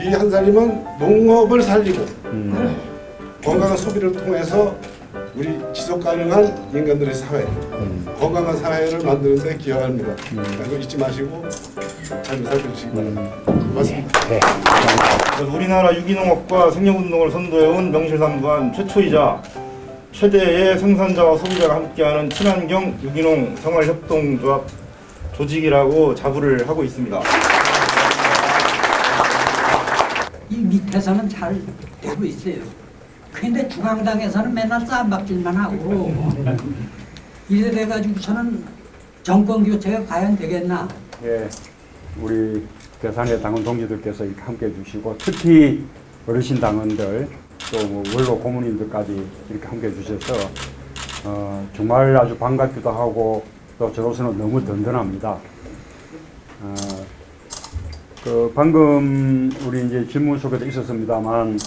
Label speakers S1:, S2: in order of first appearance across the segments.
S1: 이 한살림은 농업을 살리고 건강한 소비를 통해서 우리 지속 가능한 인간들의 사회, 건강한 사회를 만드는 데 기여합니다. 이거 잊지 마시고 잘 살펴주시기 바랍니다. 고맙습니다.
S2: 우리나라 유기농업과 생명운동을 선도해온 명실상부한 최초이자 최대의 생산자와 소비자가 함께하는 친환경 유기농 생활협동조합 조직이라고 자부를 하고 있습니다.
S3: 이 밑에서는 잘 되고 있어요. 근데 중앙당에서는 맨날 쌈박질만 하고 이래 돼가지고서는 정권 교체가 과연 되겠나?
S4: 예, 우리 대산의 당원 동지들께서 이렇게 함께 해주시고 특히 어르신 당원들 또 뭐 원로 고문님들까지 이렇게 함께 해주셔서 정말 아주 반갑기도 하고 또 저로서는 너무 든든합니다. 그 방금 우리 이제 질문 속에도 있었습니다만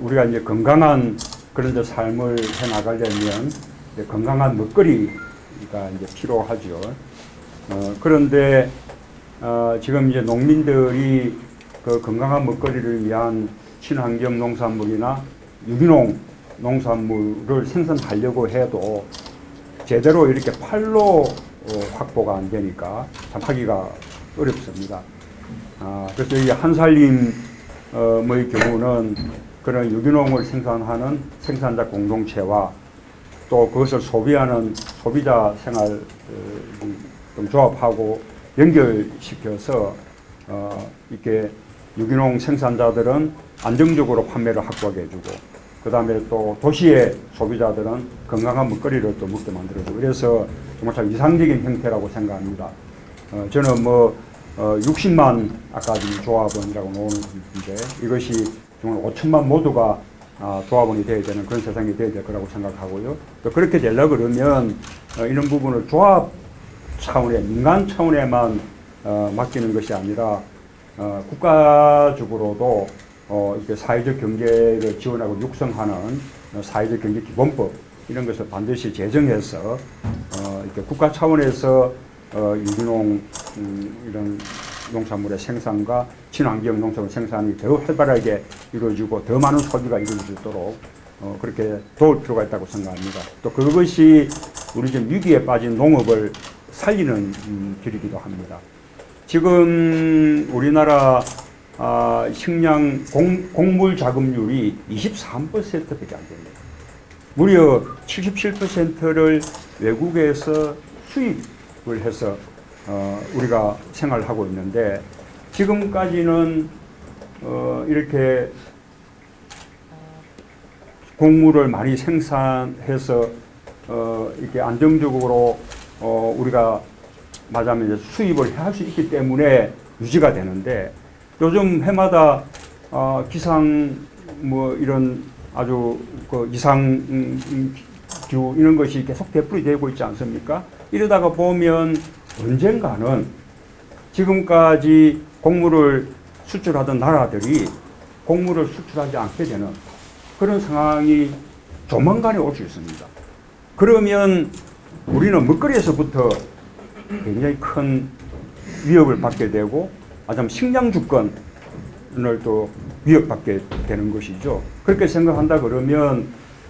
S4: 우리가 이제 건강한 그런 이제 삶을 해 나가려면 이제 건강한 먹거리가 이제 필요하죠. 그런데 지금 이제 농민들이 그 건강한 먹거리를 위한 친환경 농산물이나 유기농 농산물을 생산하려고 해도 제대로 이렇게 팔로 확보가 안 되니까 참 하기가 어렵습니다. 그래서 이 한살림의 경우는 그런 유기농을 생산하는 생산자 공동체와 또 그것을 소비하는 소비자 생활 조합하고 연결시켜서 이렇게 유기농 생산자들은 안정적으로 판매를 확보하게 해주고 그 다음에 또 도시의 소비자들은 건강한 먹거리를 또 먹게 만들어주고 그래서 정말 참 이상적인 형태라고 생각합니다. 저는 뭐 60만 아카데미 조합원이라고 나오는데 이것이 정말 5천만 모두가 조합원이 되어야 되는 그런 세상이 되어야 될 거라고 생각하고요. 또 그렇게 되려고 그러면 이런 부분을 조합 차원에 민간 차원에만 맡기는 것이 아니라 국가적으로도 이렇게 사회적 경제를 지원하고 육성하는 사회적 경제 기본법 이런 것을 반드시 제정해서 이렇게 국가 차원에서 유기농 이런 농산물의 생산과 친환경 농산물 생산이 더 활발하게 이루어지고 더 많은 소비가 이루어질 수 있도록 그렇게 도울 필요가 있다고 생각합니다. 또 그것이 우리 지금 위기에 빠진 농업을 살리는 길이기도 합니다. 지금 우리나라 식량 곡물 자급률이 23%밖에 안 됩니다. 무려 77%를 외국에서 수입을 해서 우리가 생활을 하고 있는데 지금까지는 이렇게 곡물을 많이 생산해서 이렇게 안정적으로 우리가 말하자면 이제 수입을 할 수 있기 때문에 유지가 되는데 요즘 해마다 기상 뭐 이런 아주 그 이상규 이런 것이 계속 되풀이 되고 있지 않습니까? 이러다가 보면 언젠가는 지금까지 곡물을 수출하던 나라들이 곡물을 수출하지 않게 되는 그런 상황이 조만간에 올 수 있습니다. 그러면 우리는 먹거리에서부터 굉장히 큰 위협을 받게 되고 아니면 식량 주권을 또 위협받게 되는 것이죠. 그렇게 생각한다 그러면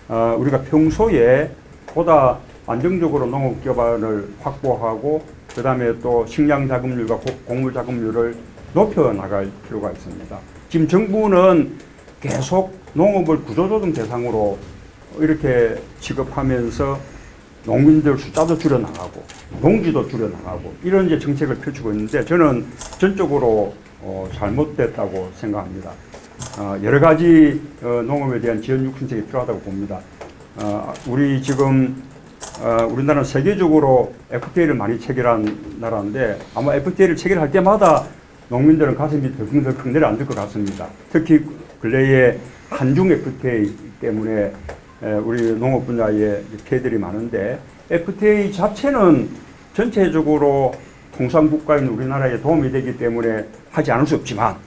S4: 우리가 평소에 보다 안정적으로 농업 기반을 확보하고 그 다음에 또 식량 자급률과 곡물 자급률을 높여 나갈 필요가 있습니다. 지금 정부는 계속 농업을 구조조정 대상으로 이렇게 취급하면서 농민들 숫자도 줄여나가고 농지도 줄여나가고 이런 이제 정책을 펼치고 있는데 저는 전적으로 잘못됐다고 생각합니다. 여러 가지 농업에 대한 지원 육성책이 필요하다고 봅니다. 우리 지금 우리나라는 세계적으로 FTA를 많이 체결한 나라인데 아마 FTA를 체결할 때마다 농민들은 가슴이 덜컹덜컹 내려앉을 것 같습니다. 특히 근래에 한중 FTA 때문에 우리 농업 분야에 피해들이 많은데 FTA 자체는 전체적으로 통상국가인 우리나라에 도움이 되기 때문에 하지 않을 수 없지만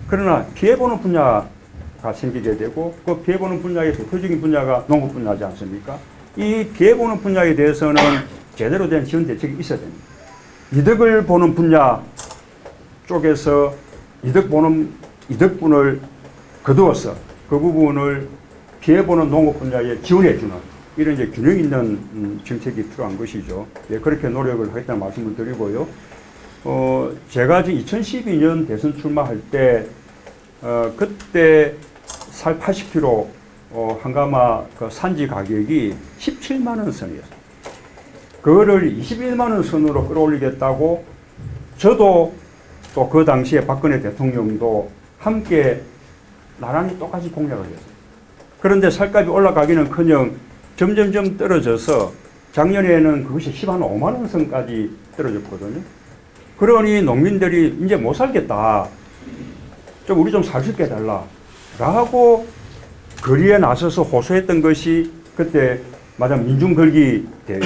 S4: 그러나 피해보는 분야가 생기게 되고 그 피해보는 분야의 대표적인 분야가 농업 분야지 않습니까? 이 피해보는 분야에 대해서는 제대로 된 지원 대책이 있어야 됩니다. 이득을 보는 분야 쪽에서 이득 보는 이득분을 거두어서 그 부분을 피해보는 농업 분야에 지원해주는 이런 이제 균형 있는 정책이 필요한 것이죠. 예, 그렇게 노력을 하겠다는 말씀을 드리고요. 제가 지금 2012년 대선 출마할 때, 그때 쌀 80kg 한가마 그 산지 가격이 17만 원 선이었어요. 그거를 21만 원 선으로 끌어올리겠다고 저도 또 그 당시에 박근혜 대통령도 함께 나란히 똑같이 공약을 했어요. 그런데 쌀값이 올라가기는커녕 점점점 떨어져서 작년에는 그것이 15만 원 선까지 떨어졌거든요. 그러니 농민들이 이제 못 살겠다. 좀 우리 좀 살 수 있게 해달라. 라고 거리에 나서서 호소했던 것이 그때 마침 민중걸기 대회.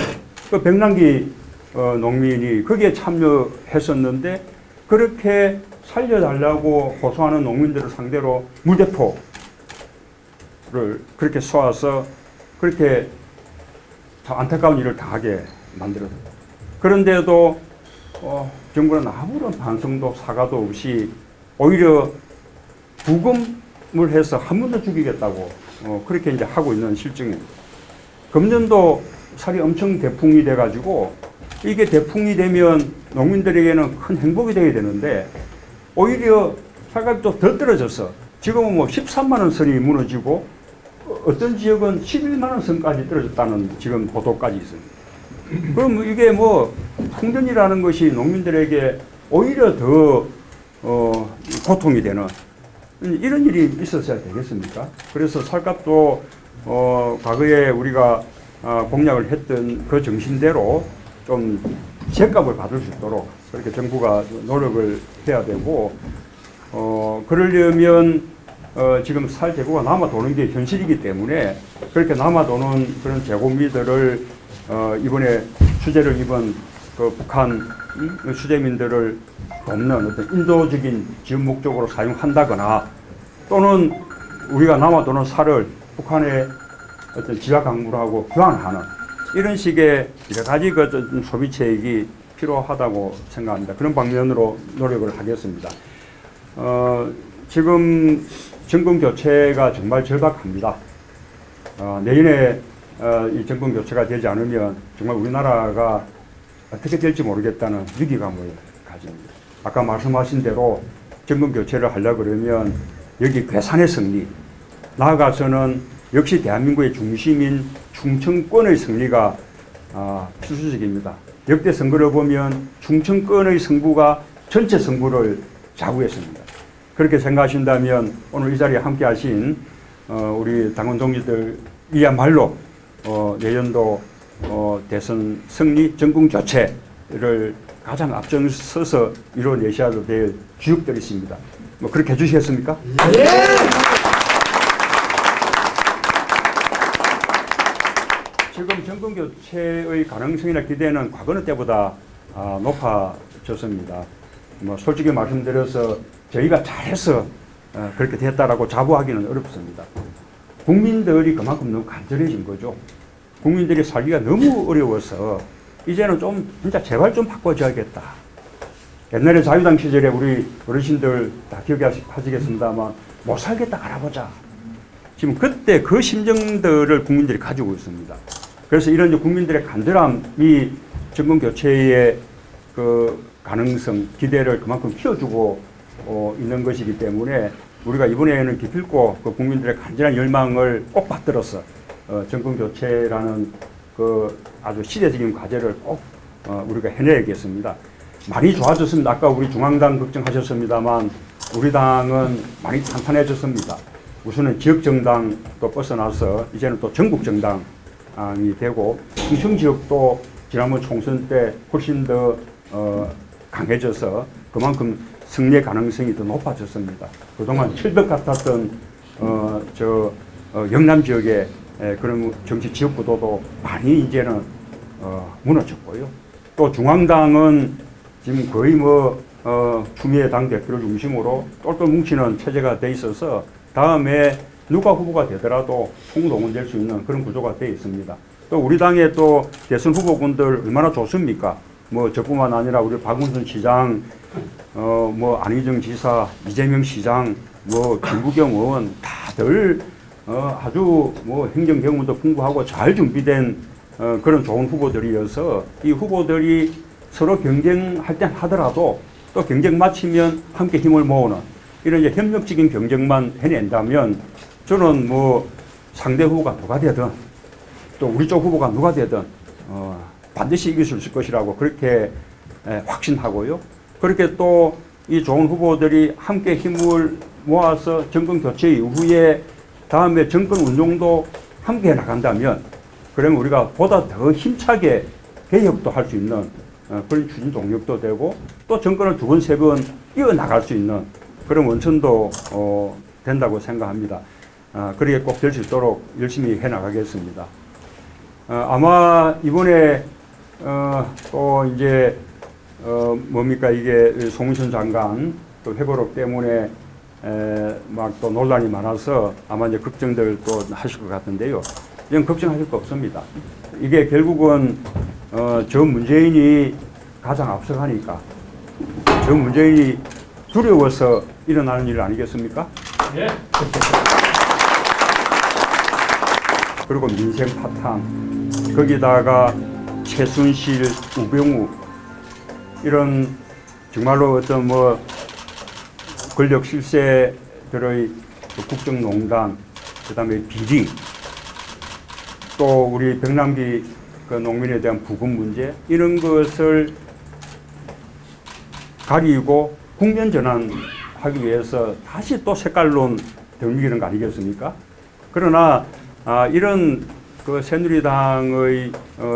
S4: 그 백남기 농민이 거기에 참여했었는데 그렇게 살려달라고 호소하는 농민들을 상대로 물대포를 그렇게 쏘아서 그렇게 안타까운 일을 당하게 만들었어요. 그런데도 정부는 아무런 반성도 사과도 없이 오히려 부검을 해서 한 번 더 죽이겠다고 그렇게 이제 하고 있는 실정입니다. 금년도 살이 엄청 대풍이 돼가지고 이게 대풍이 되면 농민들에게는 큰 행복이 되어야 되는데 오히려 살값이 또 더 떨어져서 지금은 뭐 13만 원 선이 무너지고 어떤 지역은 11만 원 선까지 떨어졌다는 지금 보도까지 있습니다. 그럼 이게 뭐 풍전이라는 것이 농민들에게 오히려 더 고통이 되는 이런 일이 있었어야 되겠습니까? 그래서 쌀값도 과거에 우리가 공약을 했던 그 정신대로 좀 제값을 받을 수 있도록 그렇게 정부가 노력을 해야 되고 그러려면 지금 쌀 재고가 남아 도는 게 현실이기 때문에 그렇게 남아 도는 그런 재고미들을 이번에 수재를 입은 그 북한 수재민들을 돕는 어떤 인도적인 지원 목적으로 사용한다거나 또는 우리가 남아 도는 쌀을 북한의 어떤 지하 강물하고 교환하는 이런 식의 여러 가지 그 소비체익이 필요하다고 생각합니다. 그런 방면으로 노력을 하겠습니다. 지금 정권 교체가 정말 절박합니다. 내년에 이 정권 교체가 되지 않으면 정말 우리나라가 어떻게 될지 모르겠다는 위기감을 가집니다. 아까 말씀하신 대로 정권 교체를 하려고 그러면 여기 괴산의 승리, 나아가서는 역시 대한민국의 중심인 충청권의 승리가 필수적입니다. 역대 선거를 보면 충청권의 승부가 전체 승부를 좌우했습니다. 그렇게 생각하신다면 오늘 이 자리에 함께 하신 우리 당원 동지들이야말로 내년도 대선 승리 정권 교체를 가장 앞장서서 이뤄내셔야 될 주역들이십니다. 뭐 그렇게 해주시겠습니까? 예! 지금 정권 교체의 가능성이나 기대는 과거는 때보다 높아졌습니다. 뭐 솔직히 말씀드려서 저희가 잘해서 그렇게 됐다라고 자부하기는 어렵습니다. 국민들이 그만큼 너무 간절해진 거죠. 국민들이 살기가 너무 어려워서 이제는 좀 진짜 제발 좀 바꿔줘야겠다. 옛날에 자유당 시절에 우리 어르신들 다 기억하시겠습니다만 못 살겠다 갈아보자. 지금 그때 그 심정들을 국민들이 가지고 있습니다. 그래서 이런 국민들의 간절함이 정권 교체의 그 가능성, 기대를 그만큼 키워주고 있는 것이기 때문에 우리가 이번에는 기필코 그 국민들의 간절한 열망을 꼭 받들어서 정권 교체라는 그 아주 시대적인 과제를 꼭 우리가 해내야겠습니다. 많이 좋아졌습니다. 아까 우리 중앙당 걱정하셨습니다만 우리 당은 많이 탄탄해졌습니다. 우선은 지역정당도 벗어나서 이제는 또 전국정당이 되고 충청 지역도 지난번 총선 때 훨씬 더 강해져서 그만큼 승리의 가능성이 더 높아졌습니다. 그동안 철벽 같았던 영남 지역의 그런 정치 지역 구도도 많이 이제는 무너졌고요. 또 중앙당은 지금 거의 추미애 당 대표를 중심으로 똘똘 뭉치는 체제가 돼 있어서 다음에 누가 후보가 되더라도 총동원될 수 있는 그런 구조가 되어 있습니다. 또 우리 당의 또 대선 후보군들 얼마나 좋습니까? 뭐 저뿐만 아니라 우리 박문순 시장 뭐 안희정 지사, 이재명 시장, 뭐 김부겸 의원 다들 아주 뭐 행정 경험도 풍부하고 잘 준비된 그런 좋은 후보들이어서 이 후보들이 서로 경쟁할 땐 하더라도 또 경쟁 마치면 함께 힘을 모으는 이런 이제 협력적인 경쟁만 해낸다면 저는 뭐 상대 후보가 누가 되든 또 우리 쪽 후보가 누가 되든 반드시 이길 수 있을 것이라고 그렇게 확신하고요. 그렇게 또 이 좋은 후보들이 함께 힘을 모아서 정권 교체 이후에 다음에 정권 운용도 함께 해 나간다면 그러면 우리가 보다 더 힘차게 개혁도 할 수 있는 그런 추진 동력도 되고 또 정권을 두 번, 세 번 이어나갈 수 있는 그런 원천도 된다고 생각합니다. 그렇게 꼭 될 수 있도록 열심히 해나가겠습니다. 아마 이번에 또 이제 뭡니까 이게 송문선 장관 또 회고록 때문에 막 또 논란이 많아서 아마 이제 걱정들 또 하실 것 같은데요. 이건 걱정하실 거 없습니다. 이게 결국은 저 문재인이 가장 앞서가니까 저 문재인이 두려워서 일어나는 일 아니겠습니까? 예. 그리고 민생 파탄 거기다가 최순실, 우병우 이런 정말로 어떤 뭐 권력 실세들의 국정농단 그다음에 비리 또 우리 백남기 그 농민에 대한 부금 문제 이런 것을 가리고 국면 전환하기 위해서 다시 또 색깔론 덤비는 거 아니겠습니까? 그러나 이런 그 새누리당의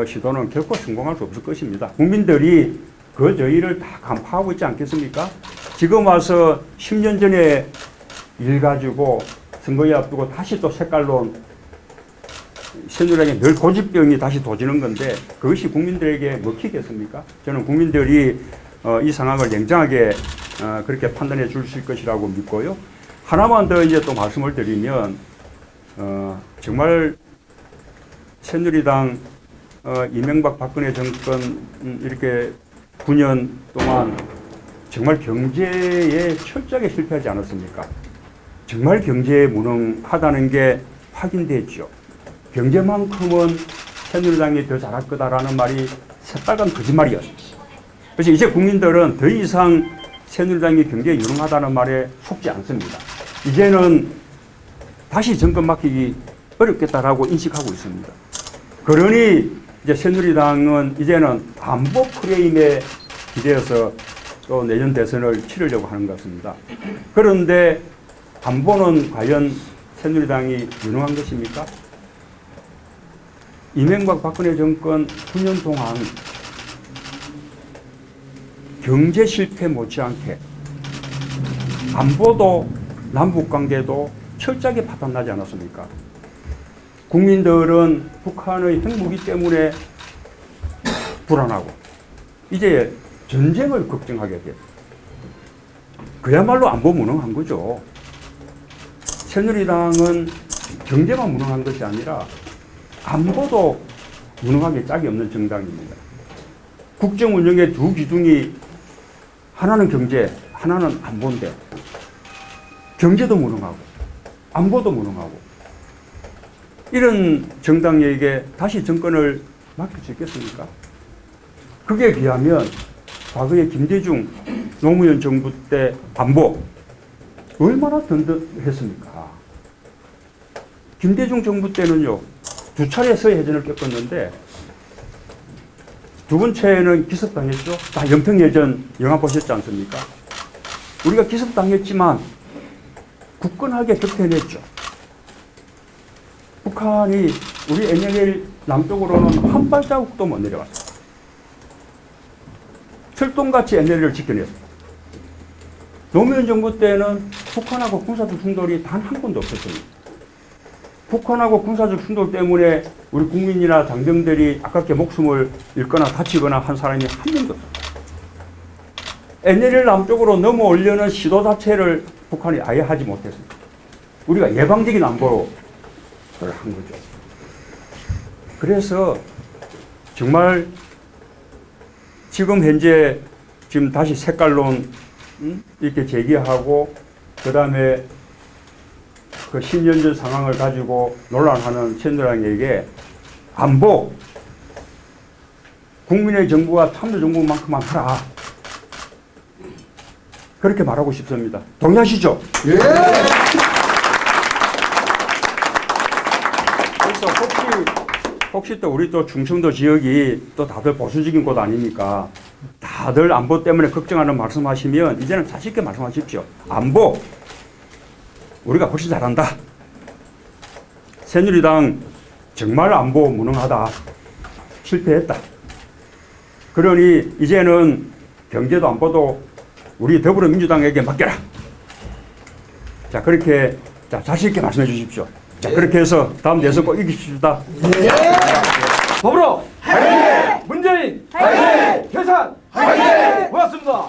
S4: 시도는 결코 성공할 수 없을 것입니다. 국민들이 그 저희를 다 간파하고 있지 않겠습니까? 지금 와서 10년 전에 일 가지고 선거에 앞두고 다시 또 색깔론 새누리당에 늘 고집병이 다시 도지는 건데 그것이 국민들에게 먹히겠습니까? 저는 국민들이 이 상황을 냉정하게 그렇게 판단해 주실 것이라고 믿고요. 하나만 더 이제 또 말씀을 드리면 정말 새누리당 이명박 박근혜 정권 이렇게 9년 동안 정말 경제에 철저하게 실패하지 않았습니까? 정말 경제에 무능하다는 게 확인됐죠. 경제만큼은 새누리당이 더 잘할 거다라는 말이 새빨간 거짓말이었어요. 그래서 이제 국민들은 더 이상 새누리당이 경제에 유능하다는 말에 속지 않습니다. 이제는 다시 정권 맡기기 어렵겠다라고 인식하고 있습니다. 그러니 이제 새누리당은 이제는 안보 프레임에 기대어서 또 내년 대선을 치르려고 하는 것 같습니다. 그런데 안보는 과연 새누리당이 유능한 것입니까? 이명박 박근혜 정권 9년 동안 경제 실패 못지않게 안보도 남북관계도 철저하게 파탄나지 않았습니까? 국민들은 북한의 핵무기 때문에 불안하고 이제 전쟁을 걱정하게 돼요. 그야말로 안보 무능한 거죠. 새누리당은 경제만 무능한 것이 아니라 안보도 무능하게 짝이 없는 정당입니다. 국정 운영의 두 기둥이 하나는 경제, 하나는 안보인데 경제도 무능하고 안보도 무능하고 이런 정당에게 다시 정권을 맡길 수 있겠습니까? 그게 비하면 과거에 김대중 노무현 정부 때 안보 얼마나 든든했습니까? 김대중 정부 때는요 2차례 서해전을 겪었는데 두 번째는 기습당했죠. 다 연평해전 영화 보셨지 않습니까? 우리가 기습당했지만 굳건하게 격퇴했죠. 북한이 우리 NLL 남쪽으로는 한 발자국도 못 내려왔어요. 철동같이 NLL을 지켜냈습니다. 노무현 정부 때는 북한하고 군사적 충돌이 단 한 건도 없었습니다. 북한하고 군사적 충돌 때문에 우리 국민이나 장병들이 아깝게 목숨을 잃거나 다치거나 한 사람이 한 명도 없습니다. NLL 남쪽으로 넘어오려는 시도 자체를 북한이 아예 하지 못했습니다. 우리가 예방적인 안보를 한 거죠. 그래서 정말 지금 현재 지금 다시 색깔론 이렇게 제기하고 그다음에 그 10년 전 상황을 가지고 논란하는 새누리당에게 안보 국민의 정부와 참여정부만큼만 하라. 그렇게 말하고 싶습니다. 동의하시죠?
S1: 예.
S4: 그래서 혹시 또 우리 또 충청도 지역이 또 다들 보수적인 곳 아닙니까? 다들 안보 때문에 걱정하는 말씀하시면 이제는 자신 있게 말씀하십시오. 안보 우리가 훨씬 잘한다. 새누리당 정말 안보 무능하다. 실패했다. 그러니 이제는 경제도 안보도 우리 더불어민주당에게 맡겨라. 자, 그렇게 자, 자신 있게 말씀해 주십시오. 자, 그렇게 해서 다음 대선 꼭 이깁시다.
S5: 더불어! 화이팅! 문재인! 화이팅! 결산! 화이팅! 고맙습니다.